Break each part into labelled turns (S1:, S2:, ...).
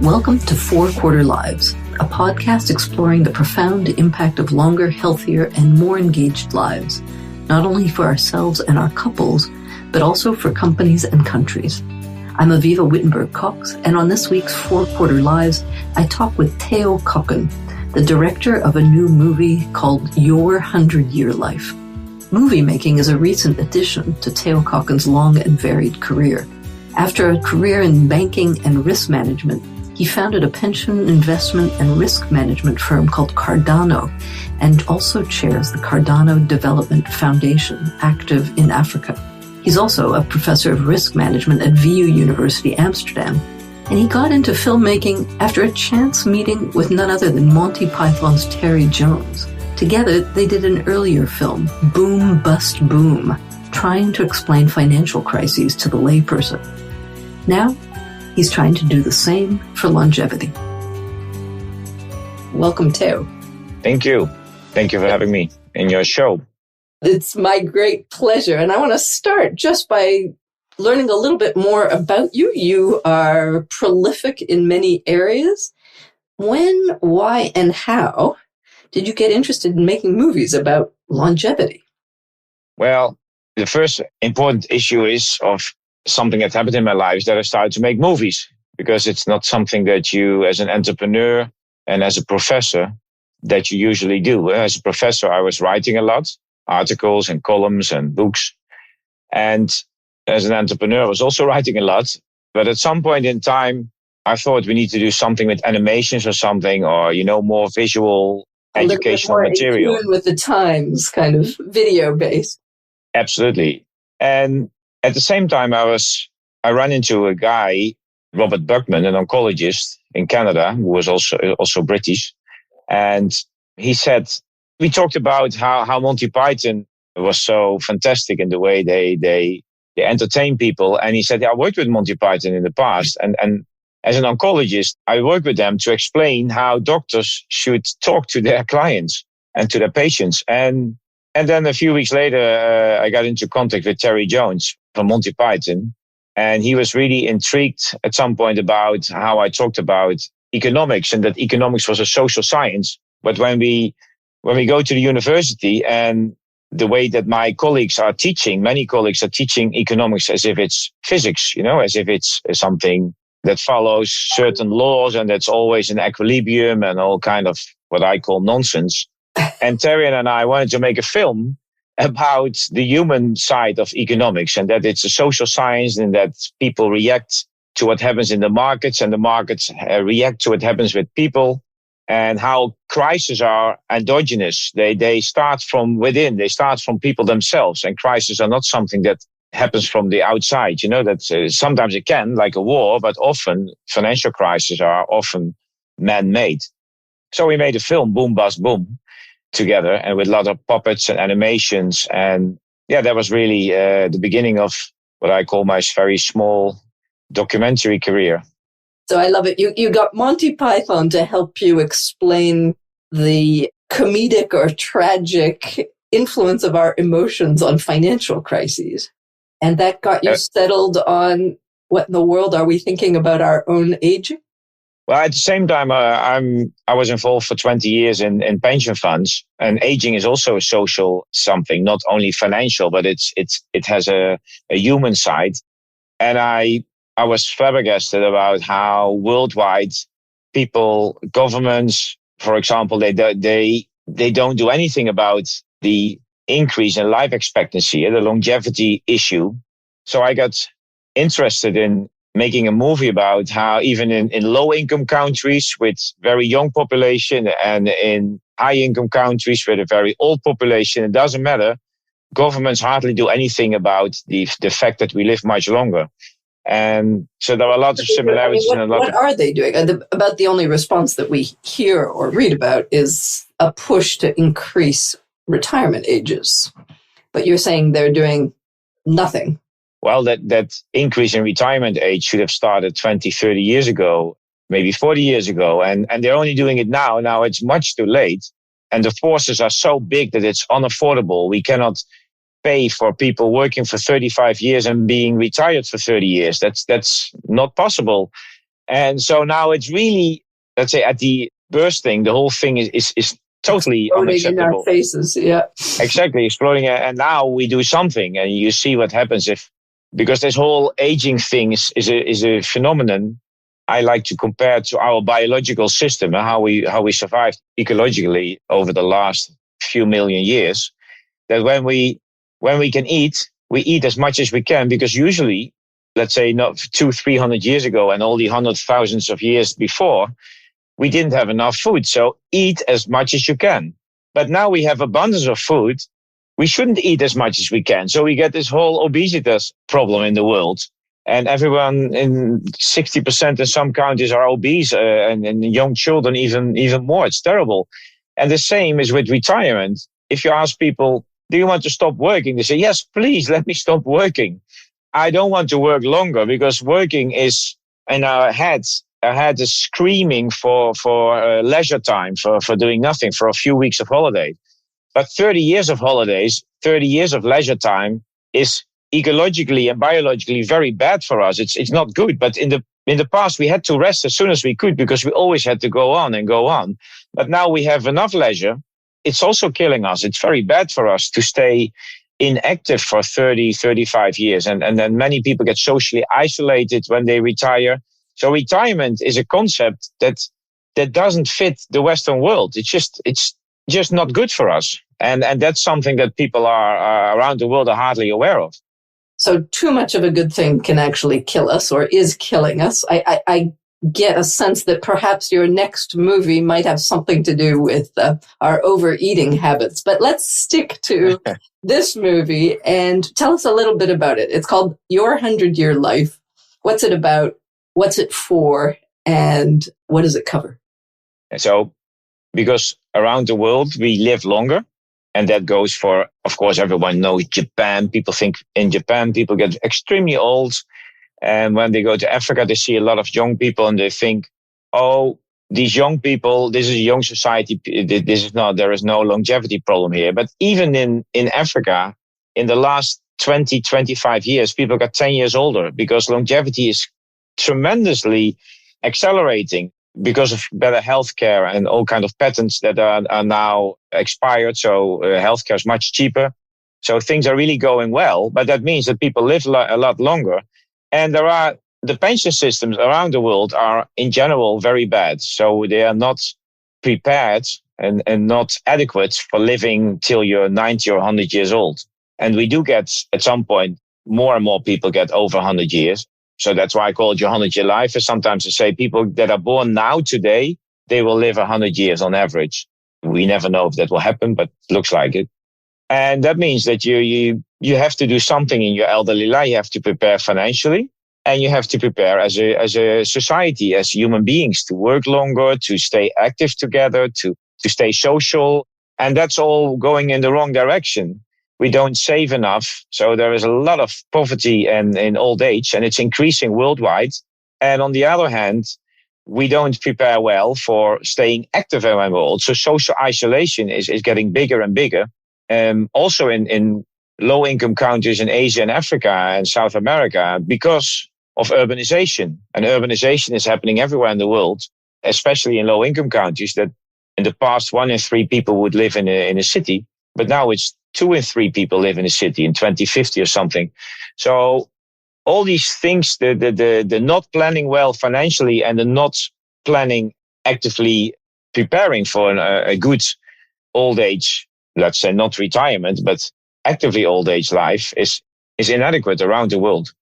S1: Welcome to Four Quarter Lives, a podcast exploring the profound impact of longer, healthier, and more engaged lives, not only for ourselves and our couples, but also for companies and countries. I'm Aviva Wittenberg-Cox, and on this week's Four Quarter Lives, I talk with Theo Kocken, the director of a new movie called Your 100-Year Life. Movie making is a recent addition to Theo Kocken's long and varied career. After a career in banking and risk management, he founded a pension investment and risk management firm called Cardano and also chairs the Cardano Development Foundation, active in Africa. He's also a professor of risk management at VU University Amsterdam, and he got into filmmaking after a chance meeting with none other than Monty Python's Terry Jones. Together, they did an earlier film, Boom Bust Boom, trying to explain financial crises to the layperson. Now, he's trying to do the same for longevity. Welcome, Theo.
S2: Thank you. Thank you for having me in your show.
S1: It's my great pleasure. And I want to start just by learning a little bit more about you. You are prolific in many areas. When, why, and how did you get interested in making movies about longevity?
S2: Well, the first important issue is of something that happened in my life is that I started to make movies, because it's not something that you as an entrepreneur and as a professor that you usually do. As a professor, I was writing a lot, articles and columns and books. And as an entrepreneur, I was also writing a lot. But at some point in time, I thought we need to do something with animations or something, or, more visual educational material.
S1: In tune with the times, kind of video based.
S2: Absolutely. And at the same time, I ran into a guy, Robert Buckman, an oncologist in Canada, who was also British. And he said, we talked about how Monty Python was so fantastic in the way they entertain people. And he said, I worked with Monty Python in the past. And as an oncologist, I worked with them to explain how doctors should talk to their clients and to their patients. And then a few weeks later, I got into contact with Terry Jones from Monty Python. And he was really intrigued at some point about how I talked about economics, and that economics was a social science. But when we go to the university, and the way that my colleagues are teaching, many colleagues are teaching economics as if it's physics, as if it's something that follows certain laws and that's always in equilibrium and all kind of what I call nonsense. And Terry and I wanted to make a film about the human side of economics, and that it's a social science, and that people react to what happens in the markets, and the markets react to what happens with people, and how crises are endogenous. They start from within. They start from people themselves, and crises are not something that happens from the outside. That sometimes it can, like a war, but often financial crises are often man-made. So we made a film, Boom Bust Boom, together, and with a lot of puppets and animations. And that was really the beginning of what I call my very small documentary career.
S1: So I love it. You got Monty Python to help you explain the comedic or tragic influence of our emotions on financial crises. And that got you settled on what in the world are we thinking about our own aging?
S2: Well, at the same time, I was involved for 20 years in pension funds, and aging is also a social something, not only financial, but it has a human side. And I was flabbergasted about how worldwide people, governments, for example, they don't do anything about the increase in life expectancy, the longevity issue. So I got interested in making a movie about how even in low-income countries with very young population, and in high-income countries with a very old population, it doesn't matter. Governments hardly do anything about the fact that we live much longer. And so there are lots of similarities.
S1: What are they doing? About the only response that we hear or read about is a push to increase retirement ages. But you're saying they're doing nothing.
S2: Well, that increase in retirement age should have started 20, 30 years ago, maybe 40 years ago. And they're only doing it now. Now it's much too late. And the forces are so big that it's unaffordable. We cannot pay for people working for 35 years and being retired for 30 years. That's not possible. And so now it's really, let's say, at the bursting, the whole thing is totally
S1: Exploding in our
S2: unacceptable.
S1: faces, yeah.
S2: Exactly, exploding. And now we do something, and you see what happens because this whole aging thing is a phenomenon. I like to compare to our biological system and how we survived ecologically over the last few million years. That when we can eat, we eat as much as we can, because usually, let's say not 200-300 years ago and all the hundred thousands of years before, we didn't have enough food. So eat as much as you can. But now we have abundance of food. We shouldn't eat as much as we can. So we get this whole obesity problem in the world. And everyone in 60% in some countries are obese, and young children even more. It's terrible. And the same is with retirement. If you ask people, do you want to stop working? They say, yes, please let me stop working. I don't want to work longer, because working is in our heads. Our head is screaming for leisure time, for doing nothing, for a few weeks of holiday. But 30 years of holidays, 30 years of leisure time is ecologically and biologically very bad for us. It's not good. But in the past, we had to rest as soon as we could, because we always had to go on and go on. But now we have enough leisure. It's also killing us. It's very bad for us to stay inactive for 30, 35 years. And then many people get socially isolated when they retire. So retirement is a concept that doesn't fit the Western world. It's just not good for us. And that's something that people are around the world are hardly aware of.
S1: So too much of a good thing can actually kill us, or is killing us. I get a sense that perhaps your next movie might have something to do with our overeating habits. But let's stick to this movie and tell us a little bit about it. It's called Your 100-Year Life. What's it about? What's it for? And what does it cover?
S2: So, because around the world we live longer, and that goes for, of course, everyone knows Japan. People think in Japan people get extremely old. And when they go to Africa, they see a lot of young people and they think, oh, these young people, this is a young society. There is no longevity problem here. But even in Africa, in the last 20, 25 years, people got 10 years older, because longevity is tremendously accelerating because of better healthcare and all kind of patents that are now expired. So healthcare is much cheaper. So things are really going well, but that means that people live a lot longer. And the pension systems around the world are in general very bad. So they are not prepared and not adequate for living till you're 90 or 100 years old. And we do get, at some point, more and more people get over 100 years. So that's why I call it Your 100-Year Life. Is sometimes to say people that are born now today, they will live 100 years on average. We never know if that will happen, but it looks like it. And that means that you have to do something in your elderly life. You have to prepare financially, and you have to prepare as a society, as human beings, to work longer, to stay active together, to stay social. And that's all going in the wrong direction. We don't save enough. So there is a lot of poverty in old age, and it's increasing worldwide. And on the other hand, we don't prepare well for staying active when we're old. So social isolation is getting bigger and bigger. Also in low-income countries in Asia and Africa and South America, because of urbanization. And urbanization is happening everywhere in the world, especially in low-income countries, that in the past 1 in 3 people would live in a city, but now it's 2 in 3 people live in a city in 2050 or something. So all these things, the not planning well financially and the not planning actively preparing for a good old age, let's say not retirement, but actively old age life is inadequate around the world.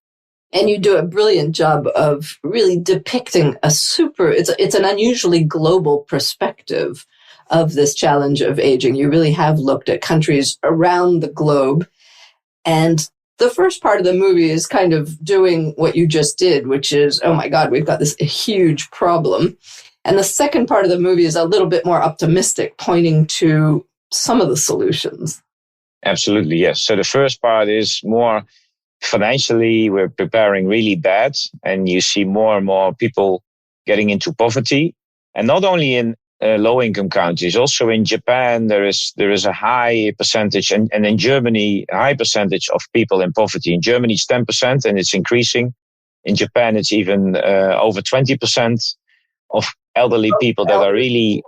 S1: And you do a brilliant job of really depicting it's an unusually global perspective of this challenge of aging. You really have looked at countries around the globe. And the first part of the movie is kind of doing what you just did, which is, oh my God, we've got this huge problem. And the second part of the movie is a little bit more optimistic, pointing to some of the solutions.
S2: Absolutely, yes. So the first part is more financially, we're preparing really bad, and you see more and more people getting into poverty. And not only in low-income countries, also in Japan, there is a high percentage, and in Germany, a high percentage of people in poverty. In Germany, it's 10%, and it's increasing. In Japan, it's even over 20% of elderly people that are really,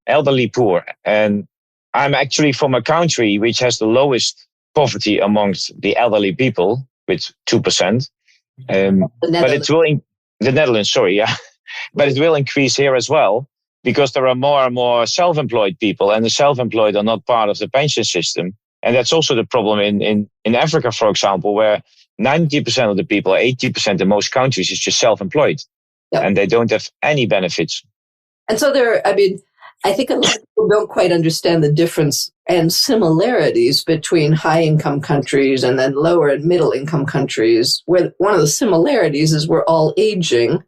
S2: elderly poor. And I'm actually from a country which has the lowest poverty amongst the elderly people with 2%. But it will, the Netherlands, sorry, yeah. But it will increase here as well because there are more and more self-employed people, and the self-employed are not part of the pension system. And that's also the problem in Africa, for example, where 90% of the people, 80% in most countries is just self-employed. Yep. And they don't have any benefits.
S1: And so I think a lot of people don't quite understand the difference and similarities between high-income countries and then lower and middle-income countries, where one of the similarities is we're all aging,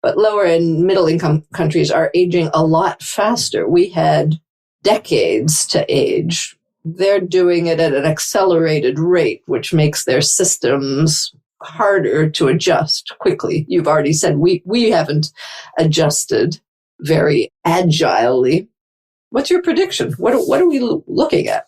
S1: but lower and middle-income countries are aging a lot faster. We had decades to age. They're doing it at an accelerated rate, which makes their systems harder to adjust quickly. You've already said we haven't adjusted very agilely. What's your prediction? What are we looking at?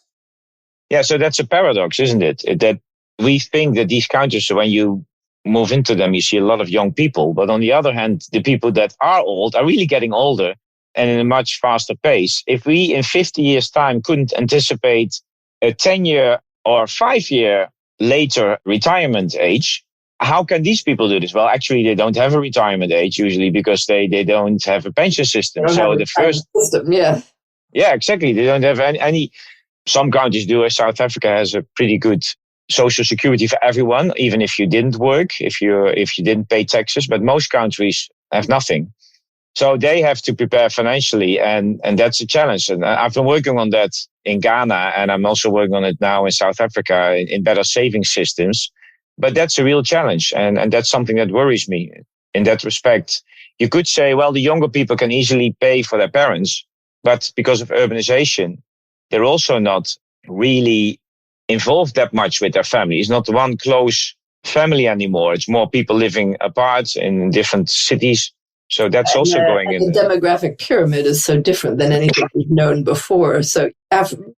S2: Yeah, so that's a paradox, isn't it? That we think that these countries, when you move into them, you see a lot of young people. But on the other hand, the people that are old are really getting older and in a much faster pace. If we in 50 years' time couldn't anticipate a 10-year or 5-year later retirement age, how can these people do this? Well, actually, they don't have a retirement age usually because they don't have a pension system. So the first
S1: system, yeah.
S2: Yeah, exactly. They don't have any. Some countries do. South Africa has a pretty good social security for everyone, even if you didn't work, if you didn't pay taxes. But most countries have nothing. So they have to prepare financially, and that's a challenge. And I've been working on that in Ghana, and I'm also working on it now in South Africa in better saving systems. But that's a real challenge, and that's something that worries me in that respect. You could say, well, the younger people can easily pay for their parents, but because of urbanization, they're also not really involved that much with their family. It's not one close family anymore. It's more people living apart in different cities. So that's also going in.
S1: The demographic pyramid is so different than anything we've known before. So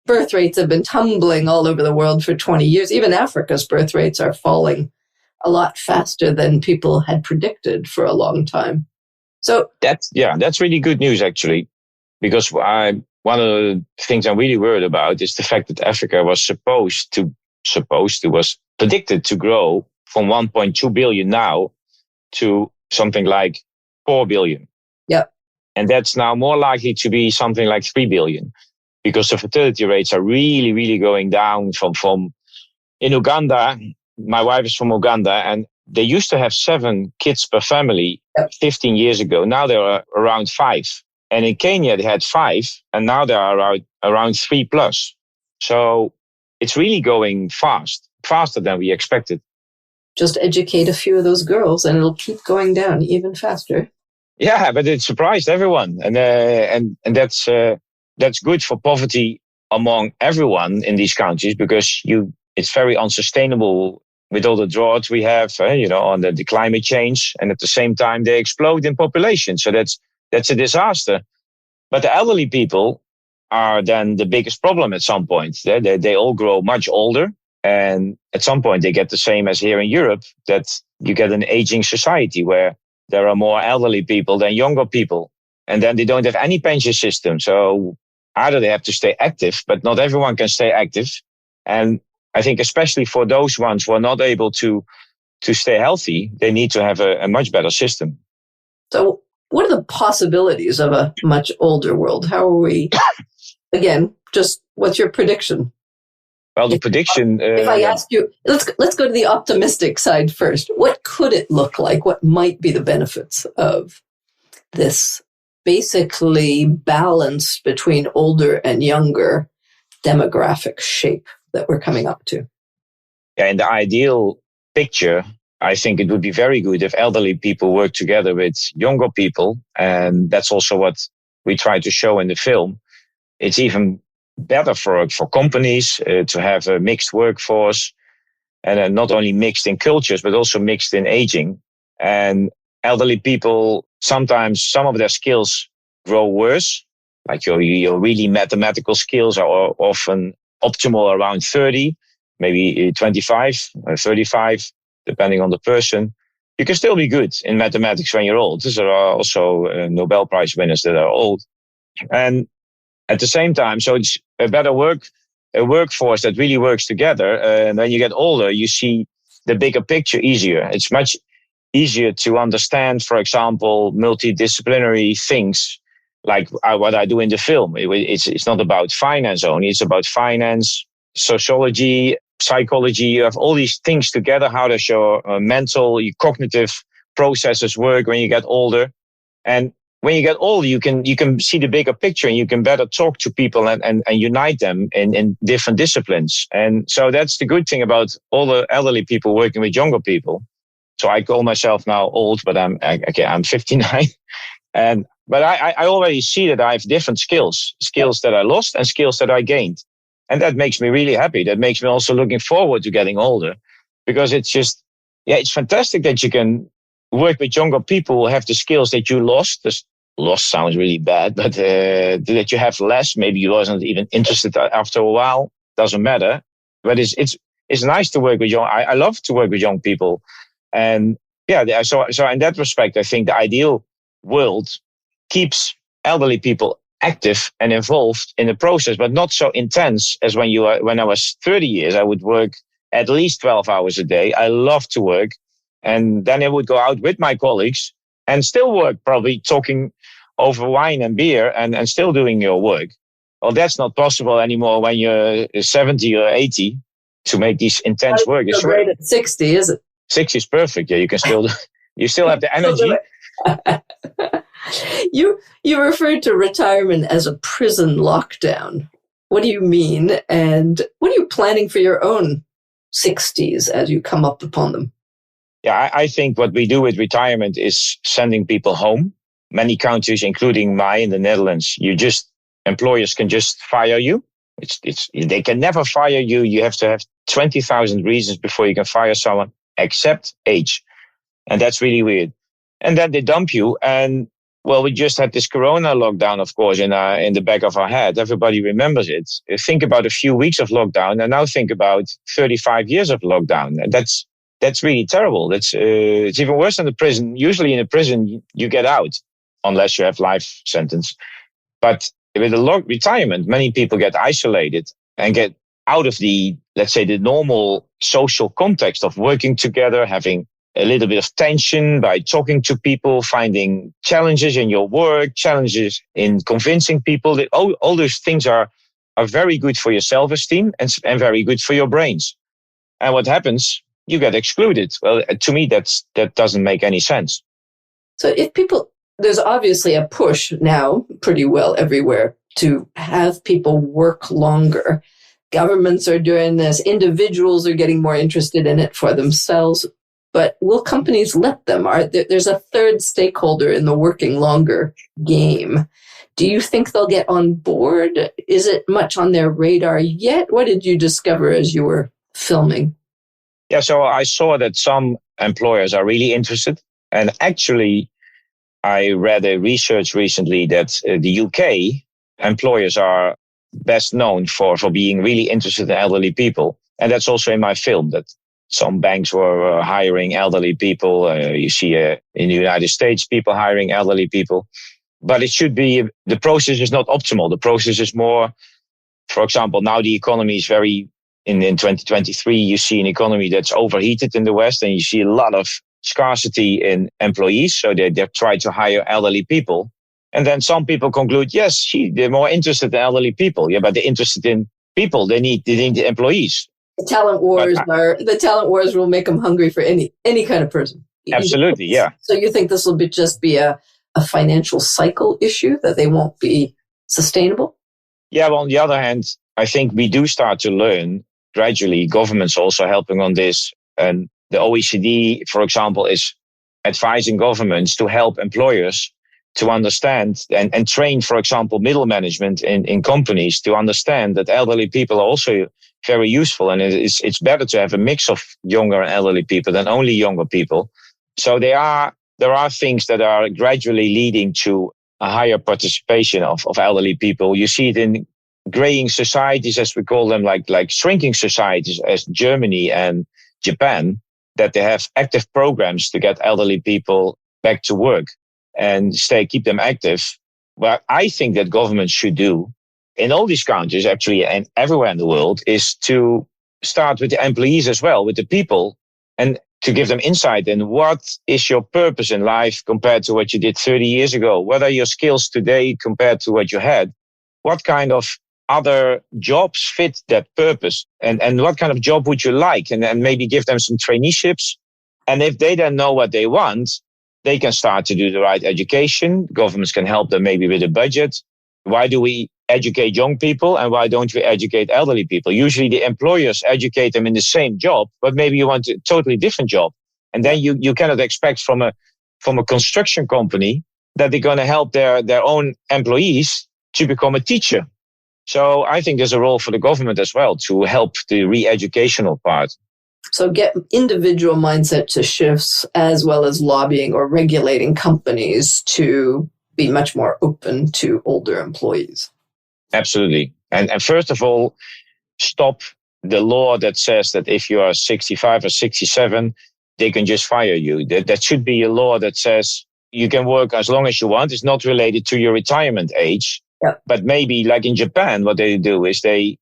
S1: birth rates have been tumbling all over the world for 20 years. Even Africa's birth rates are falling a lot faster than people had predicted for a long time. So
S2: that's really good news, actually, because one of the things I'm really worried about is the fact that Africa was was predicted to grow from 1.2 billion now to something like 4 billion.
S1: Yep.
S2: And that's now more likely to be something like 3 billion because the fertility rates are really, really going down from in Uganda. My wife is from Uganda, and they used to have 7 kids per family 15 years ago. Now there are around 5. And in Kenya, they had 5, and now they are around 3 plus. So it's really going faster than we expected.
S1: Just educate a few of those girls, and it'll keep going down even faster.
S2: Yeah, but it surprised everyone, and that's good for poverty among everyone in these countries because it's very unsustainable with all the drought we have, on the climate change, and at the same time they explode in population. So that's a disaster. But the elderly people are then the biggest problem at some point. They all grow much older, and at some point they get the same as here in Europe, that you get an aging society where there are more elderly people than younger people. And then they don't have any pension system. So either they have to stay active, but not everyone can stay active. And I think especially for those ones who are not able to stay healthy, they need to have a much better system.
S1: So what are the possibilities of a much older world? How are we, again, just what's your prediction?
S2: Well, the prediction...
S1: if I ask you, let's go to the optimistic side first. What could it look like? What might be the benefits of this basically balance between older and younger demographic shape that we're coming up to?
S2: Yeah, in the ideal picture, I think it would be very good if elderly people work together with younger people. And that's also what we try to show in the film. It's even better for companies to have a mixed workforce, and not only mixed in cultures, but also mixed in aging. And elderly people, sometimes some of their skills grow worse. Like your really mathematical skills are often optimal around 30, maybe 25 or 35, depending on the person. you can still be good in mathematics when you're old. There are also Nobel Prize winners that are old. And at the same time, so it's a better a workforce that really works together. And when you get older, you see the bigger picture easier. It's much easier to understand, for example, multidisciplinary things like what I do in the film. It's not about finance only. It's about finance, sociology, psychology. You have all these things together. How does your mental, your cognitive processes work when you get older? And when you get older, you can see the bigger picture and you can better talk to people and unite them in different disciplines. And so that's the good thing about all the elderly people working with younger people. So I call myself now old, but I'm 59. But I already see that I have different skills that I lost and skills that I gained. And that makes me really happy. That makes me also looking forward to getting older, because it's just, it's fantastic that you can work with younger people who have the skills that you lost. This lost sounds really bad, but that you have less. Maybe you wasn't even interested after a while. Doesn't matter. But it's nice to work with young. I love to work with young people, and so in that respect, I think the ideal world keeps elderly people active and involved in the process, but not so intense as when I was 30 years. I would work at least 12 hours a day. I love to work. And then I would go out with my colleagues and still work, probably talking over wine and beer and still doing your work. Well, that's not possible anymore when you're 70 or 80 to make these intense work.
S1: It's great at 60, is it?
S2: 60 is perfect. Yeah, you can still, you still have the energy.
S1: You referred to retirement as a prison lockdown. What do you mean? And what are you planning for your own 60s as you come up upon them?
S2: Yeah, I think what we do with retirement is sending people home. Many countries, including mine, the Netherlands, employers can just fire you. They can never fire you. You have to have 20,000 reasons before you can fire someone, except age. And that's really weird. And then they dump you. And well, we just had this Corona lockdown, of course, in the back of our head. Everybody remembers it. Think about a few weeks of lockdown, and now think about 35 years of lockdown. That's really terrible. It's even worse than the prison. Usually in a prison, you get out unless you have life sentence. But with a retirement, many people get isolated and get out of the normal social context of working together, having a little bit of tension by talking to people, finding challenges in your work, challenges in convincing people. That all those things are very good for your self-esteem and very good for your brains. And what happens? You get excluded. Well, to me, that doesn't make any sense.
S1: So there's obviously a push now pretty well everywhere to have people work longer. Governments are doing this. Individuals are getting more interested in it for themselves. But will companies let them? There's a third stakeholder in the working longer game. Do you think they'll get on board? Is it much on their radar yet? What did you discover as you were filming?
S2: Yeah, so I saw that some employers are really interested. And actually, I read a research recently that the UK employers are best known for being really interested in elderly people. And that's also in my film, that some banks were hiring elderly people. You see in the United States, people hiring elderly people. But it should be, the process is not optimal. The process is more, for example, now the economy is in 2023, you see an economy that's overheated in the West, and you see a lot of scarcity in employees. So they try to hire elderly people. And then some people conclude, yes, they're more interested in elderly people. Yeah, but they're interested in people. They need the employees.
S1: The talent wars will make them hungry for any kind of person.
S2: Absolutely, yeah.
S1: So you think this will just be a financial cycle issue, that they won't be sustainable?
S2: Yeah, well, on the other hand, I think we do start to learn gradually. Governments also helping on this. And the OECD, for example, is advising governments to help employers to understand and train, for example, middle management in companies to understand that elderly people are also very useful. And it's better to have a mix of younger and elderly people than only younger people. So there are things that are gradually leading to a higher participation of elderly people. You see it in graying societies, as we call them, like shrinking societies as Germany and Japan. that they have active programs to get elderly people back to work and keep them active. What I think that governments should do in all these countries, actually, and everywhere in the world, is to start with the employees as well, with the people, and to give them insight in what is your purpose in life compared to what you did 30 years ago. What are your skills today compared to what you had? What kind of other jobs fit that purpose? And what kind of job would you like? And maybe give them some traineeships. And if they then know what they want, they can start to do the right education. Governments can help them maybe with a budget. Why do we educate young people and why don't we educate elderly people? Usually the employers educate them in the same job, but maybe you want a totally different job. And then you cannot expect from a construction company that they're going to help their own employees to become a teacher. So I think there's a role for the government as well to help the re-educational part.
S1: So get individual mindset to shifts as well as lobbying or regulating companies to be much more open to older employees.
S2: Absolutely. And first of all, stop the law that says that if you are 65 or 67, they can just fire you. That should be a law that says you can work as long as you want. It's not related to your retirement age.
S1: Yeah.
S2: But maybe like in Japan, what they do is they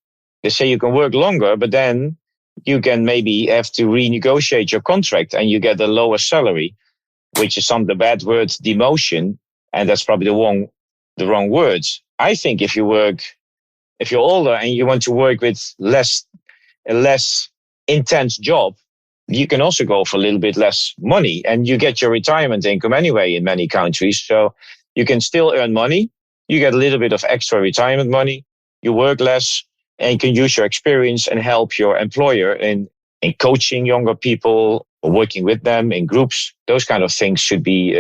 S2: say you can work longer, but then you can maybe have to renegotiate your contract and you get a lower salary, which is the bad word, demotion. And that's probably the wrong words. I think if you're older and you want to work with a less intense job, you can also go for a little bit less money and you get your retirement income anyway in many countries. So you can still earn money. You get a little bit of extra retirement money. You work less and you can use your experience and help your employer in coaching younger people or working with them in groups. Those kind of things should be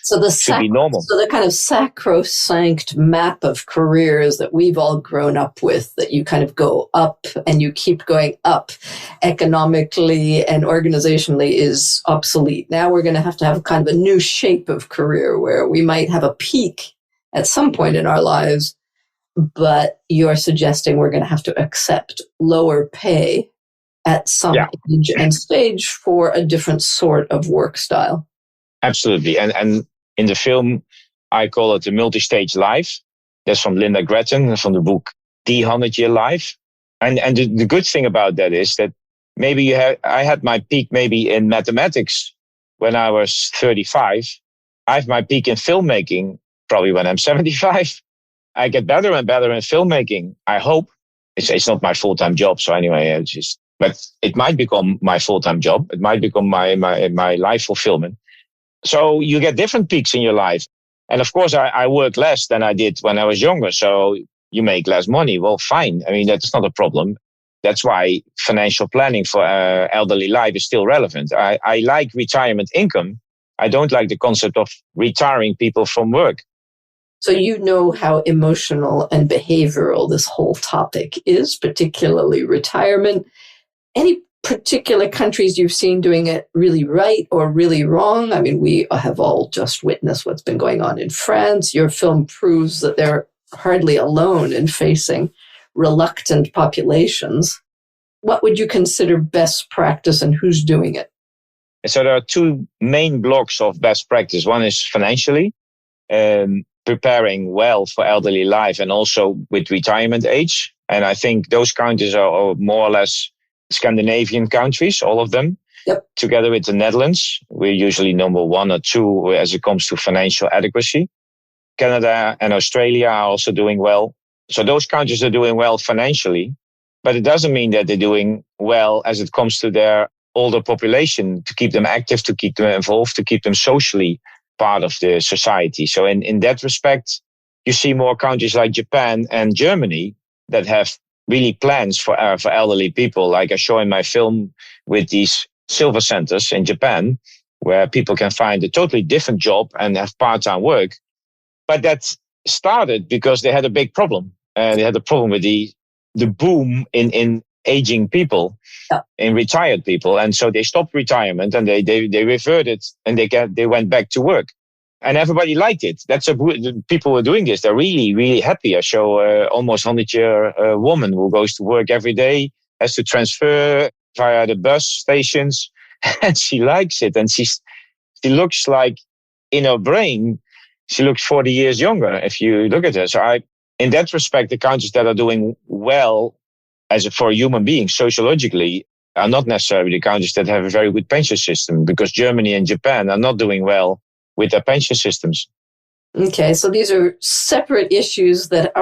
S2: normal.
S1: So the kind of sacrosanct map of careers that we've all grown up with, that you kind of go up and you keep going up economically and organizationally, is obsolete. Now we're going to have kind of a new shape of career where we might have a peak at some point in our lives, but you're suggesting we're going to have to accept lower pay at some age and stage for a different sort of work style.
S2: Absolutely. And in the film, I call it the multi-stage life. That's from Linda Gretton, from the book The 100-Year Life. And the good thing about that is that maybe I had my peak maybe in mathematics when I was 35. I have my peak in filmmaking probably when I'm 75. I get better and better in filmmaking. I hope. It's not my full-time job. So anyway, but it might become my full-time job. It might become my life fulfillment. So you get different peaks in your life. And of course, I work less than I did when I was younger. So you make less money. Well, fine. I mean, that's not a problem. That's why financial planning for elderly life is still relevant. I like retirement income. I don't like the concept of retiring people from work.
S1: So you know how emotional and behavioral this whole topic is, particularly retirement. Any particular countries you've seen doing it really right or really wrong? I mean, we have all just witnessed what's been going on in France. Your film proves that they're hardly alone in facing reluctant populations. What would you consider best practice and who's doing it?
S2: So there are two main blocks of best practice. One is financially, preparing well for elderly life and also with retirement age. And I think those countries are more or less Scandinavian countries, all of them.
S1: Yep.
S2: Together with the Netherlands. We're usually number 1 or 2 as it comes to financial adequacy. Canada and Australia are also doing well. So those countries are doing well financially, but it doesn't mean that they're doing well as it comes to their older population, to keep them active, to keep them involved, to keep them socially part of the society. So in that respect, you see more countries like Japan and Germany that have really plans for elderly people, like I show in my film with these silver centers in Japan, where people can find a totally different job and have part-time work. But that started because they had a big problem. They had a problem with the boom in aging people, in retired people. And so they stopped retirement and they reverted and they went back to work. And everybody liked it. People were doing this. They're really, really happy. I show almost 100-year woman who goes to work every day, has to transfer via the bus stations. and she likes it. And she looks like, in her brain, she looks 40 years younger if you look at her. So in that respect, the countries that are doing well for a human being sociologically are not necessarily the countries that have a very good pension system, because Germany and Japan are not doing well with their pension systems.
S1: Okay, so these are separate issues that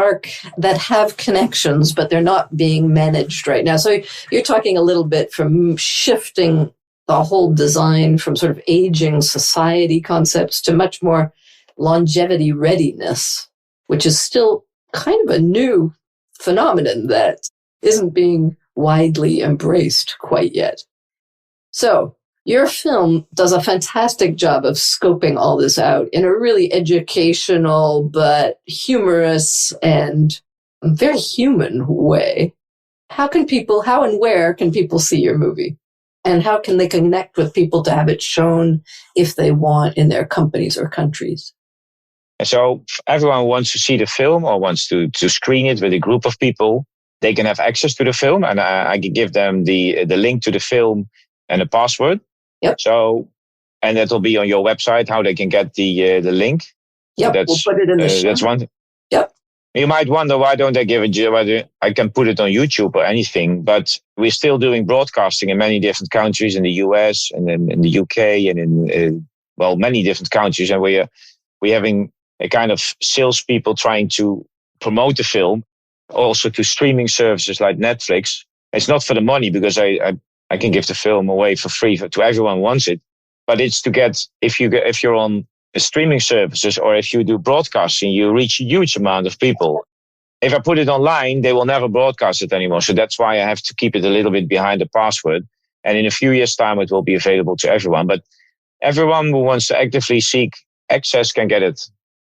S1: have connections, but they're not being managed right now. So you're talking a little bit from shifting the whole design from sort of aging society concepts to much more longevity readiness, which is still kind of a new phenomenon that isn't being widely embraced quite yet. So your film does a fantastic job of scoping all this out in a really educational but humorous and very human way. How and where can people see your movie? And how can they connect with people to have it shown if they want in their companies or countries?
S2: So if everyone wants to see the film or wants to screen it with a group of people, they can have access to the film, and I can give them the link to the film and a password.
S1: Yep.
S2: So, and that'll be on your website, how they can get the link.
S1: Yep,
S2: So
S1: we'll put it in the show.
S2: That's one.
S1: Yep.
S2: You might wonder, why don't I I can put it on YouTube or anything, but we're still doing broadcasting in many different countries, in the US and in the UK and in many different countries. And we're having a kind of salespeople trying to promote the film also to streaming services like Netflix. It's not for the money, because I can give the film away for free to everyone who wants it. But it's to get, if you're on the streaming services or if you do broadcasting, you reach a huge amount of people. If I put it online, they will never broadcast it anymore. So that's why I have to keep it a little bit behind the password. And in a few years' time, it will be available to everyone. But everyone who wants to actively seek access can get it.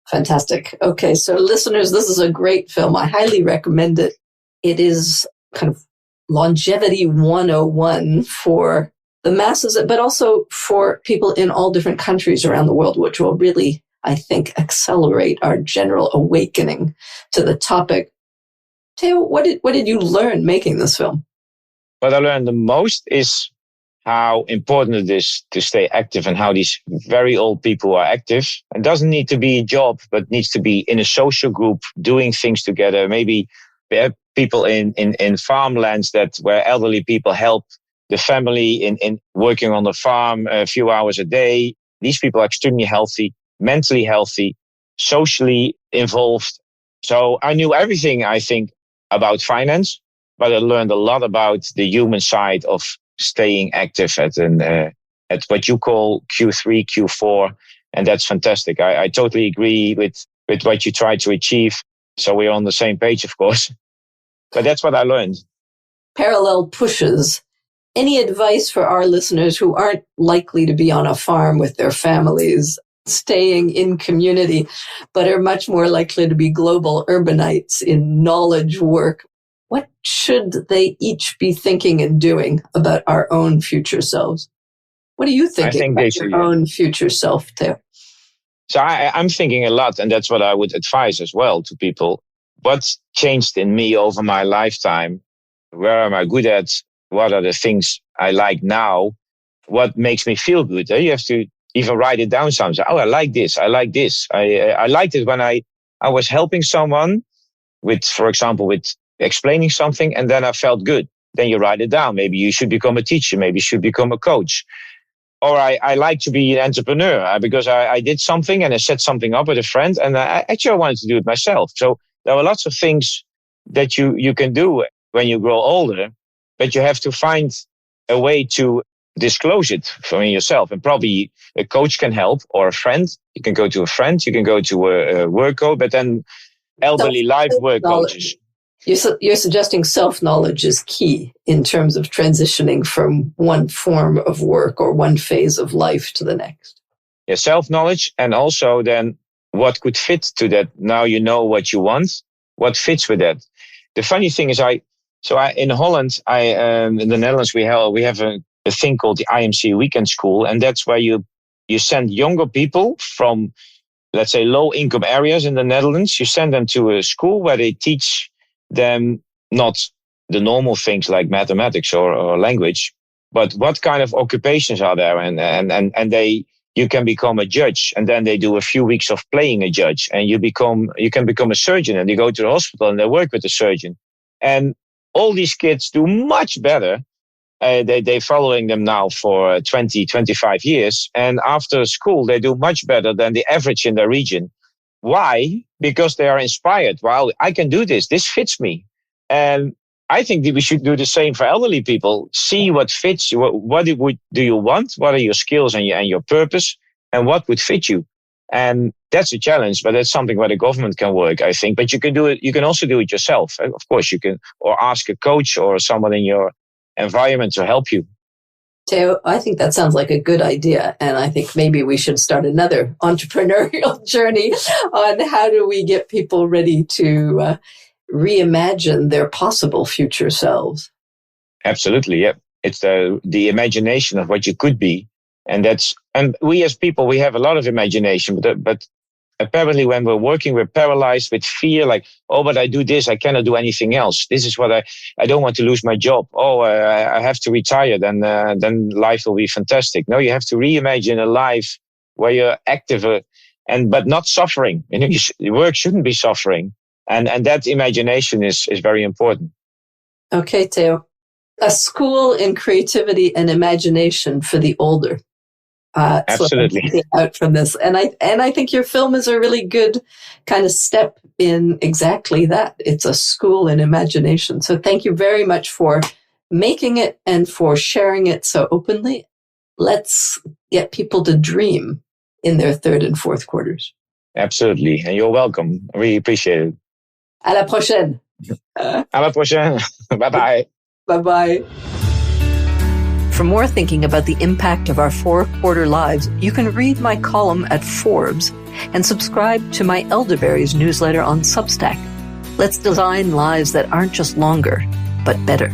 S1: Fantastic. Okay, so listeners, this is a great film. I highly recommend it. It is kind of longevity 101 for the masses, but also for people in all different countries around the world, which will really, I think, accelerate our general awakening to the topic. Theo, what did you learn making this film?
S2: What I learned the most is how important it is to stay active, and how these very old people are active. It doesn't need to be a job, but needs to be in a social group, doing things together. Maybe people in farmlands where elderly people help the family in working on the farm a few hours a day. These people are extremely healthy, mentally healthy, socially involved. So I knew everything, I think, about finance, but I learned a lot about the human side of staying active at what you call Q3, Q4. And that's fantastic. I totally agree with what you try to achieve. So we're on the same page, of course. But that's what I learned.
S1: Parallel pushes. Any advice for our listeners who aren't likely to be on a farm with their families, staying in community, but are much more likely to be global urbanites in knowledge work? What should they each be thinking and doing about our own future selves? What are you thinking about your own future self, Theo?
S2: So I'm thinking a lot, and that's what I would advise as well to people. What's changed in me over my lifetime? Where am I good at? What are the things I like now? What makes me feel good? You have to even write it down sometimes. Oh, I like this. I like this. I liked it when I was helping someone with, for example, with explaining something, and then I felt good. Then you write it down. Maybe you should become a teacher. Maybe you should become a coach. Or I like to be an entrepreneur because I did something and I set something up with a friend, and I wanted to do it myself. So there are lots of things that you can do when you grow older, but you have to find a way to disclose it from yourself. And probably a coach can help, or a friend. You can go to a friend. You can go to a work coach, but then elderly life work coaches.
S1: You're suggesting self-knowledge is key in terms of transitioning from one form of work or one phase of life to the next.
S2: Yeah, self-knowledge, and also then what could fit to that. Now you know what you want, what fits with that. The funny thing is, in Holland, in the Netherlands, we have a thing called the IMC Weekend School, and that's where you send younger people from, let's say, low-income areas in the Netherlands. You send them to a school where they teach them not the normal things like mathematics or language, but what kind of occupations are there? And you can become a judge, and then they do a few weeks of playing a judge, and you can become a surgeon, and you go to the hospital and they work with the surgeon. And all these kids do much better. They're following them now for 20, 25 years. And after school, they do much better than the average in their region. Why? Because they are inspired. Wow, I can do this. This fits me. And I think that we should do the same for elderly people. See what fits you. What do you want? What are your skills and your purpose? And what would fit you? And that's a challenge, but that's something where the government can work, I think. But you can do it. You can also do it yourself. Of course, you can, or ask a coach or someone in your environment to help you.
S1: Theo, I think that sounds like a good idea. And I think maybe we should start another entrepreneurial journey on how do we get people ready to reimagine their possible future selves.
S2: Absolutely. Yeah. It's the imagination of what you could be. And we as people, we have a lot of imagination, but apparently when we're working, we're paralyzed with fear, like, oh, but I do this, I cannot do anything else. This is what I don't want to lose my job. Oh, I have to retire, then life will be fantastic. No, you have to reimagine a life where you're active, but not suffering. Your work shouldn't be suffering. And that imagination is very important.
S1: Okay, Theo. A school in creativity and imagination for the older.
S2: Absolutely.
S1: So out from this, and I think your film is a really good kind of step in exactly that. It's a school in imagination. So thank you very much for making it and for sharing it so openly. Let's get people to dream in their third and fourth quarters.
S2: Absolutely, and you're welcome. I really appreciate it.
S1: À la prochaine.
S2: À la prochaine. Bye bye.
S1: Bye bye. For more thinking about the impact of our four-quarter lives, you can read my column at Forbes and subscribe to my Elderberries newsletter on Substack. Let's design lives that aren't just longer, but better.